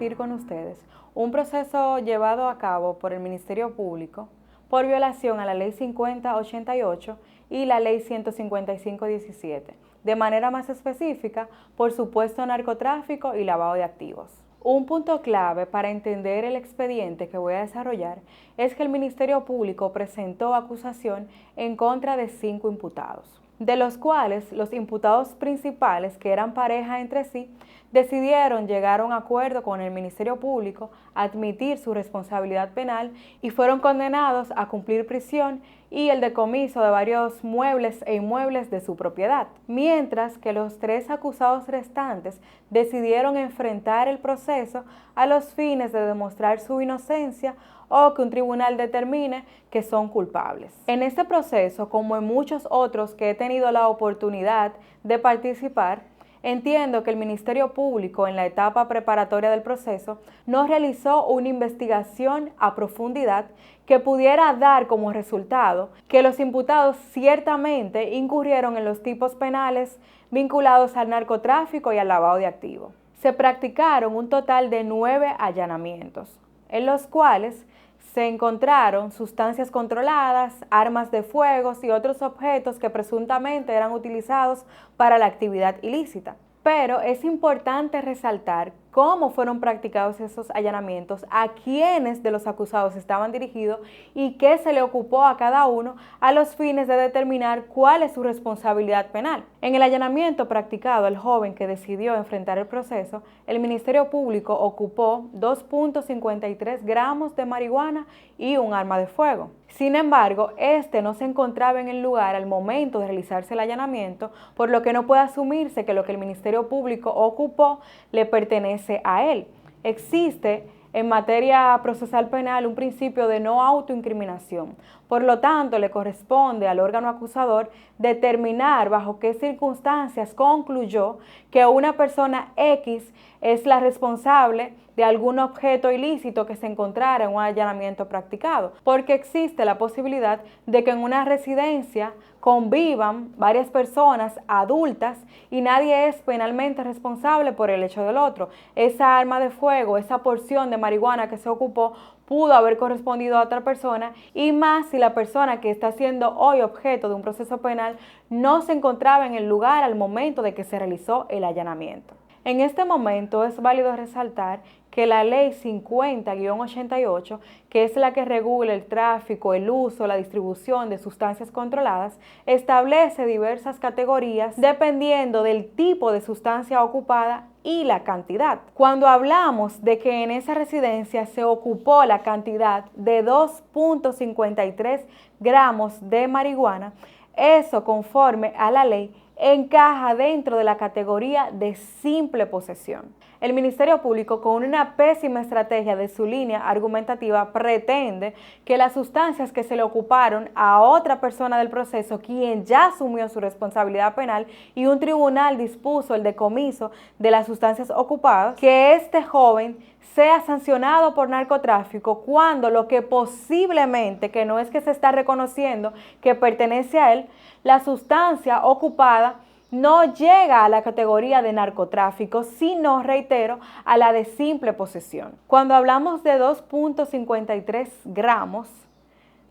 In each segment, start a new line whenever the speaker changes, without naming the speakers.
compartir con ustedes un proceso llevado a cabo por el Ministerio Público por violación a la Ley 5088 y la Ley 15517, de manera más específica por supuesto narcotráfico y lavado de activos. Un punto clave para entender el expediente que voy a desarrollar es que el Ministerio Público presentó acusación en contra de 5 imputados, de los cuales los imputados principales, que eran pareja entre sí, decidieron llegar a un acuerdo con el Ministerio Público, admitir su responsabilidad penal y fueron condenados a cumplir prisión y el decomiso de varios muebles e inmuebles de su propiedad, mientras que los 3 acusados restantes decidieron enfrentar el proceso a los fines de demostrar su inocencia o que un tribunal determine que son culpables. En este proceso, como en muchos otros que he tenido la oportunidad de participar, entiendo que el Ministerio Público en la etapa preparatoria del proceso no realizó una investigación a profundidad que pudiera dar como resultado que los imputados ciertamente incurrieron en los tipos penales vinculados al narcotráfico y al lavado de activos. Se practicaron un total de 9 allanamientos, en los cuales se encontraron sustancias controladas, armas de fuego y otros objetos que presuntamente eran utilizados para la actividad ilícita. Pero es importante resaltar cómo fueron practicados esos allanamientos, a quiénes de los acusados estaban dirigidos y qué se le ocupó a cada uno a los fines de determinar cuál es su responsabilidad penal. En el allanamiento practicado al joven que decidió enfrentar el proceso, el Ministerio Público ocupó 2.53 gramos de marihuana y un arma de fuego. Sin embargo, este no se encontraba en el lugar al momento de realizarse el allanamiento, por lo que no puede asumirse que lo que el Ministerio Público ocupó le pertenece a él. Existe en materia procesal penal un principio de no autoincriminación. Por lo tanto, le corresponde al órgano acusador determinar bajo qué circunstancias concluyó que una persona X es la responsable de algún objeto ilícito que se encontrara en un allanamiento practicado, porque existe la posibilidad de que en una residencia convivan varias personas adultas y nadie es penalmente responsable por el hecho del otro. Esa arma de fuego, esa porción de marihuana que se ocupó, pudo haber correspondido a otra persona, y más si la persona que está siendo hoy objeto de un proceso penal no se encontraba en el lugar al momento de que se realizó el allanamiento. En este momento es válido resaltar que la Ley 50-88, que es la que regula el tráfico, el uso, la distribución de sustancias controladas, establece diversas categorías dependiendo del tipo de sustancia ocupada y la cantidad. Cuando hablamos de que en esa residencia se ocupó la cantidad de 2.53 gramos de marihuana, eso, conforme a la ley, encaja dentro de la categoría de simple posesión. El Ministerio Público, con una pésima estrategia de su línea argumentativa, pretende que las sustancias que se le ocuparon a otra persona del proceso, quien ya asumió su responsabilidad penal y un tribunal dispuso el decomiso de las sustancias ocupadas, que este joven sea sancionado por narcotráfico, cuando lo que posiblemente, que no es que se está reconociendo que pertenece a él, la sustancia ocupada no llega a la categoría de narcotráfico, sino, reitero, a la de simple posesión. Cuando hablamos de 2.53 gramos,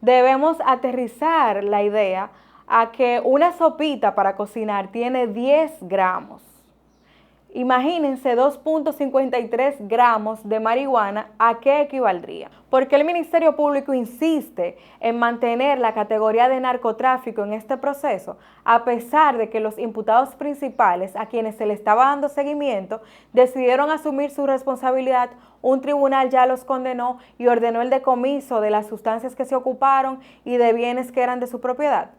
debemos aterrizar la idea a que una sopita para cocinar tiene 10 gramos. Imagínense 2.53 gramos de marihuana, ¿a qué equivaldría? Porque el Ministerio Público insiste en mantener la categoría de narcotráfico en este proceso, a pesar de que los imputados principales, a quienes se le estaba dando seguimiento, decidieron asumir su responsabilidad. Un tribunal ya los condenó y ordenó el decomiso de las sustancias que se ocuparon y de bienes que eran de su propiedad.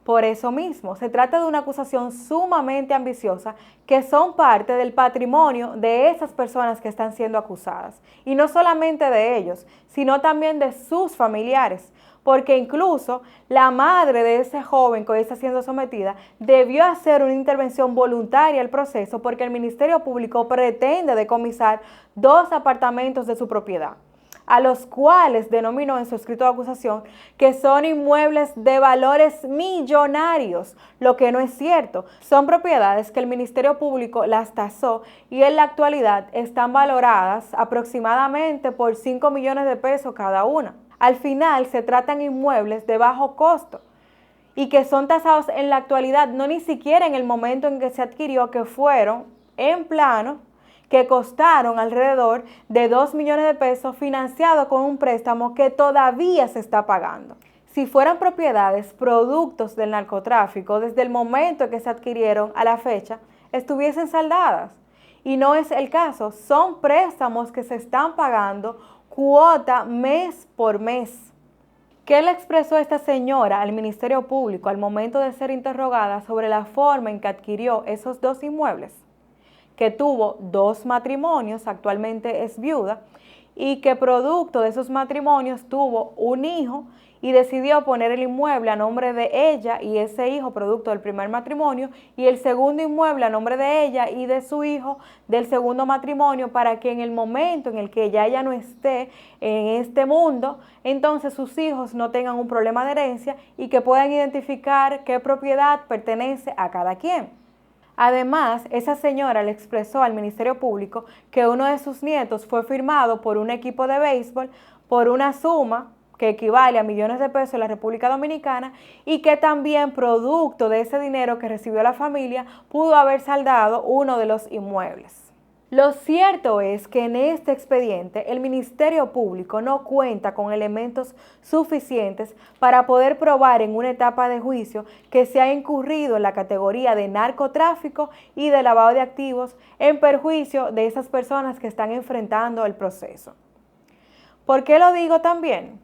Por eso mismo, se trata de una acusación sumamente ambiciosa, que son parte del patrimonio de esas personas que están siendo acusadas. Y no solamente de ellos, sino también de sus familiares, porque incluso la madre de ese joven que hoy está siendo sometida debió hacer una intervención voluntaria al proceso, porque el Ministerio Público pretende decomisar 2 apartamentos de su propiedad. a los cuales denominó en su escrito de acusación que son inmuebles de valores millonarios, lo que no es cierto. Son propiedades que el Ministerio Público las tasó y en la actualidad están valoradas aproximadamente por 5 millones de pesos cada una. Al final se tratan inmuebles de bajo costo y que son tasados en la actualidad, no ni siquiera en el momento en que se adquirió, que fueron en plano, que costaron alrededor de 2 millones de pesos financiados con un préstamo que todavía se está pagando. Si fueran propiedades productos del narcotráfico, desde el momento en que se adquirieron a la fecha, estuviesen saldadas. Y no es el caso, son préstamos que se están pagando cuota mes por mes. ¿Qué le expresó esta señora al Ministerio Público al momento de ser interrogada sobre la forma en que adquirió esos dos inmuebles? Que tuvo 2 matrimonios, actualmente es viuda, y que producto de esos matrimonios tuvo un hijo y decidió poner el inmueble a nombre de ella y ese hijo producto del primer matrimonio, y el segundo inmueble a nombre de ella y de su hijo del segundo matrimonio, para que en el momento en el que ya ella no esté en este mundo, entonces sus hijos no tengan un problema de herencia y que puedan identificar qué propiedad pertenece a cada quien. Además, esa señora le expresó al Ministerio Público que uno de sus nietos fue firmado por un equipo de béisbol por una suma que equivale a millones de pesos en la República Dominicana, y que también producto de ese dinero que recibió la familia pudo haber saldado uno de los inmuebles. Lo cierto es que en este expediente el Ministerio Público no cuenta con elementos suficientes para poder probar en una etapa de juicio que se ha incurrido en la categoría de narcotráfico y de lavado de activos en perjuicio de esas personas que están enfrentando el proceso. ¿Por qué lo digo también?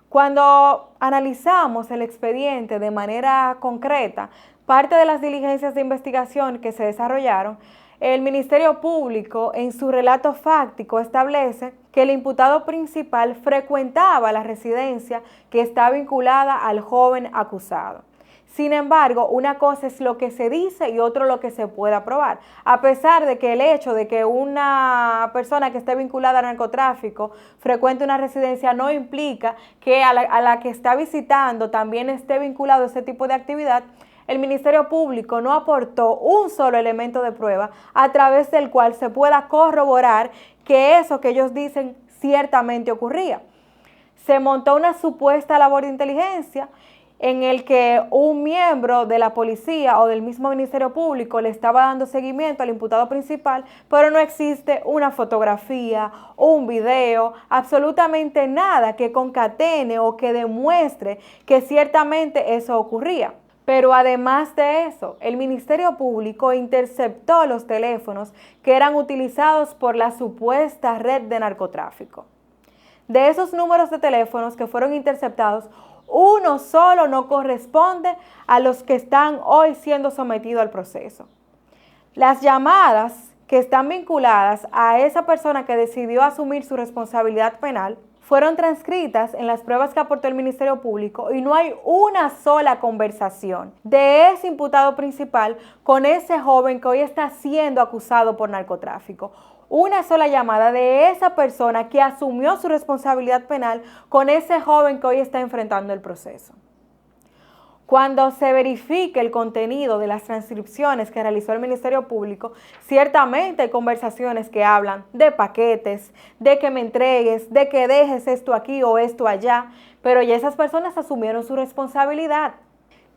Cuando analizamos el expediente de manera concreta, parte de las diligencias de investigación que se desarrollaron, el Ministerio Público en su relato fáctico establece que el imputado principal frecuentaba la residencia que está vinculada al joven acusado. Sin embargo, una cosa es lo que se dice y otro lo que se pueda probar. A pesar de que el hecho de que una persona que esté vinculada al narcotráfico frecuente una residencia no implica que a la que está visitando también esté vinculado a ese tipo de actividad, el Ministerio Público no aportó un solo elemento de prueba a través del cual se pueda corroborar que eso que ellos dicen ciertamente ocurría. Se montó una supuesta labor de inteligencia en el que un miembro de la policía o del mismo Ministerio Público le estaba dando seguimiento al imputado principal, pero no existe una fotografía, un video, absolutamente nada que concatene o que demuestre que ciertamente eso ocurría. Pero además de eso, el Ministerio Público interceptó los teléfonos que eran utilizados por la supuesta red de narcotráfico. De esos números de teléfonos que fueron interceptados, uno solo no corresponde a los que están hoy siendo sometidos al proceso. Las llamadas que están vinculadas a esa persona que decidió asumir su responsabilidad penal fueron transcritas en las pruebas que aportó el Ministerio Público, y no hay una sola conversación de ese imputado principal con ese joven que hoy está siendo acusado por narcotráfico. Una sola llamada de esa persona que asumió su responsabilidad penal con ese joven que hoy está enfrentando el proceso. Cuando se verifique el contenido de las transcripciones que realizó el Ministerio Público, ciertamente hay conversaciones que hablan de paquetes, de que me entregues, de que dejes esto aquí o esto allá, pero ya esas personas asumieron su responsabilidad.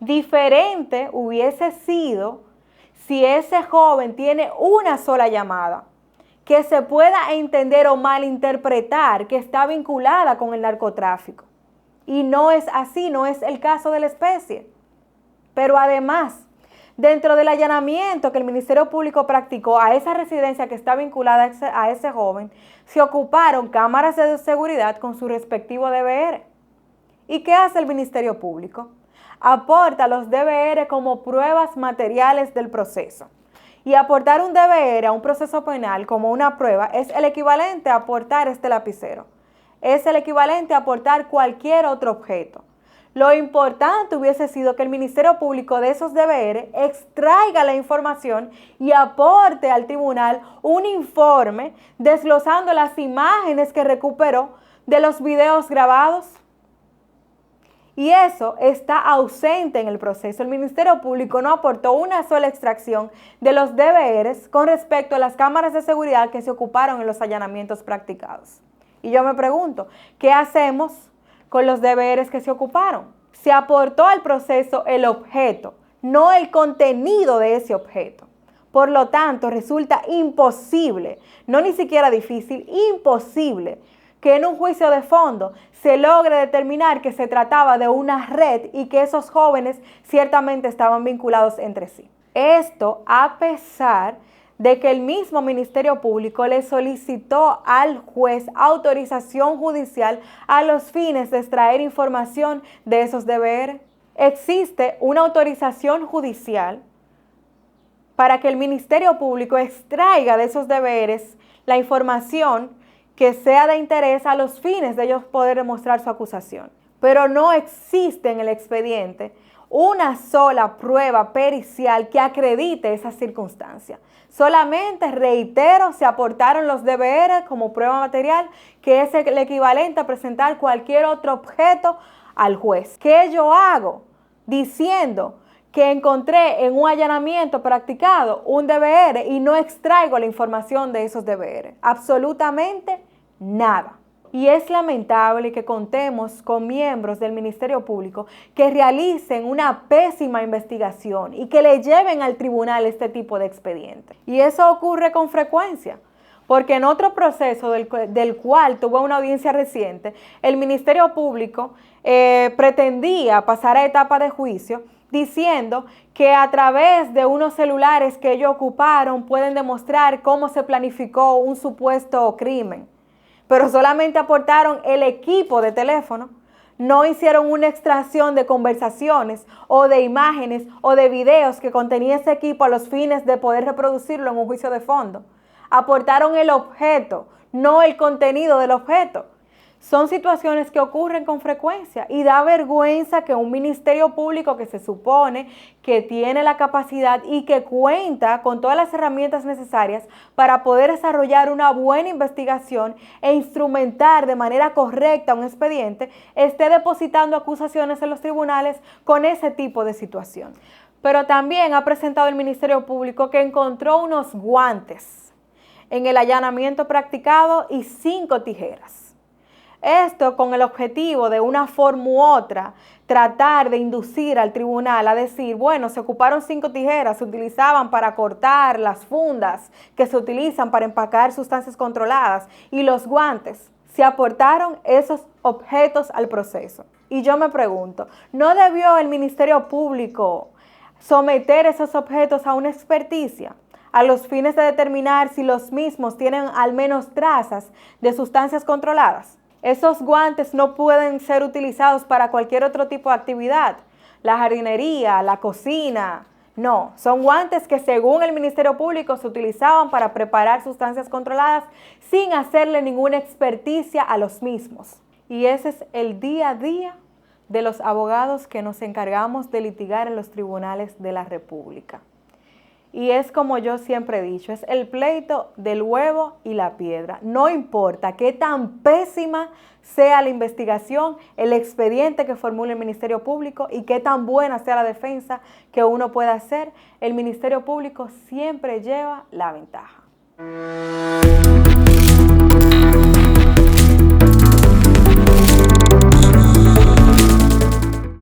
Diferente hubiese sido si ese joven tiene una sola llamada que se pueda entender o malinterpretar que está vinculada con el narcotráfico. Y no es así, no es el caso de la especie. Pero además, dentro del allanamiento que el Ministerio Público practicó a esa residencia que está vinculada a ese joven, se ocuparon cámaras de seguridad con su respectivo DVR. ¿Y qué hace el Ministerio Público? Aporta los DVR como pruebas materiales del proceso. Y aportar un DVR a un proceso penal como una prueba es el equivalente a aportar este lapicero. Es el equivalente a aportar cualquier otro objeto. Lo importante hubiese sido que el Ministerio Público de esos DVR extraiga la información y aporte al tribunal un informe desglosando las imágenes que recuperó de los videos grabados? Y eso está ausente en el proceso. El Ministerio Público no aportó una sola extracción de los DVRs con respecto a las cámaras de seguridad que se ocuparon en los allanamientos practicados. Y yo me pregunto, ¿qué hacemos con los DVRs que se ocuparon? Se aportó al proceso el objeto, no el contenido de ese objeto. Por lo tanto, resulta imposible, no ni siquiera difícil, imposible, que en un juicio de fondo se logre determinar que se trataba de una red y que esos jóvenes ciertamente estaban vinculados entre sí. Esto a pesar de que el mismo Ministerio Público le solicitó al juez autorización judicial a los fines de extraer información de esos DVR. Existe una autorización judicial para que el Ministerio Público extraiga de esos DVRs la información que sea de interés a los fines de ellos poder demostrar su acusación. Pero no existe en el expediente una sola prueba pericial que acredite esa circunstancia. Solamente, reitero, se aportaron los DVR como prueba material, que es el equivalente a presentar cualquier otro objeto al juez. ¿Qué yo hago? Diciendo que encontré en un allanamiento practicado un DVR y no extraigo la información de esos DVR. Absolutamente nada. Y es lamentable que contemos con miembros del Ministerio Público que realicen una pésima investigación y que le lleven al tribunal este tipo de expediente. Y eso ocurre con frecuencia, porque en otro proceso del cual tuvo una audiencia reciente, el Ministerio Público pretendía pasar a etapa de juicio diciendo que a través de unos celulares que ellos ocuparon pueden demostrar cómo se planificó un supuesto crimen. Pero solamente aportaron el equipo de teléfono, no hicieron una extracción de conversaciones o de imágenes o de videos que contenía ese equipo a los fines de poder reproducirlo en un juicio de fondo. Aportaron el objeto, no el contenido del objeto. Son situaciones que ocurren con frecuencia y da vergüenza que un Ministerio Público que se supone que tiene la capacidad y que cuenta con todas las herramientas necesarias para poder desarrollar una buena investigación e instrumentar de manera correcta un expediente, esté depositando acusaciones en los tribunales con ese tipo de situación. Pero también ha presentado el Ministerio Público que encontró unos guantes en el allanamiento practicado y 5 tijeras. Esto con el objetivo de una forma u otra tratar de inducir al tribunal a decir, bueno, se ocuparon 5 tijeras, se utilizaban para cortar las fundas que se utilizan para empacar sustancias controladas y los guantes. Se aportaron esos objetos al proceso. Y yo me pregunto, ¿no debió el Ministerio Público someter esos objetos a una experticia a los fines de determinar si los mismos tienen al menos trazas de sustancias controladas? Esos guantes no pueden ser utilizados para cualquier otro tipo de actividad, la jardinería, la cocina. No, son guantes que según el Ministerio Público se utilizaban para preparar sustancias controladas sin hacerle ninguna experticia a los mismos. Y ese es el día a día de los abogados que nos encargamos de litigar en los tribunales de la República. Y es como yo siempre he dicho, es el pleito del huevo y la piedra. No importa qué tan pésima sea la investigación, el expediente que formule el Ministerio Público y qué tan buena sea la defensa que uno pueda hacer, el Ministerio Público siempre lleva la ventaja.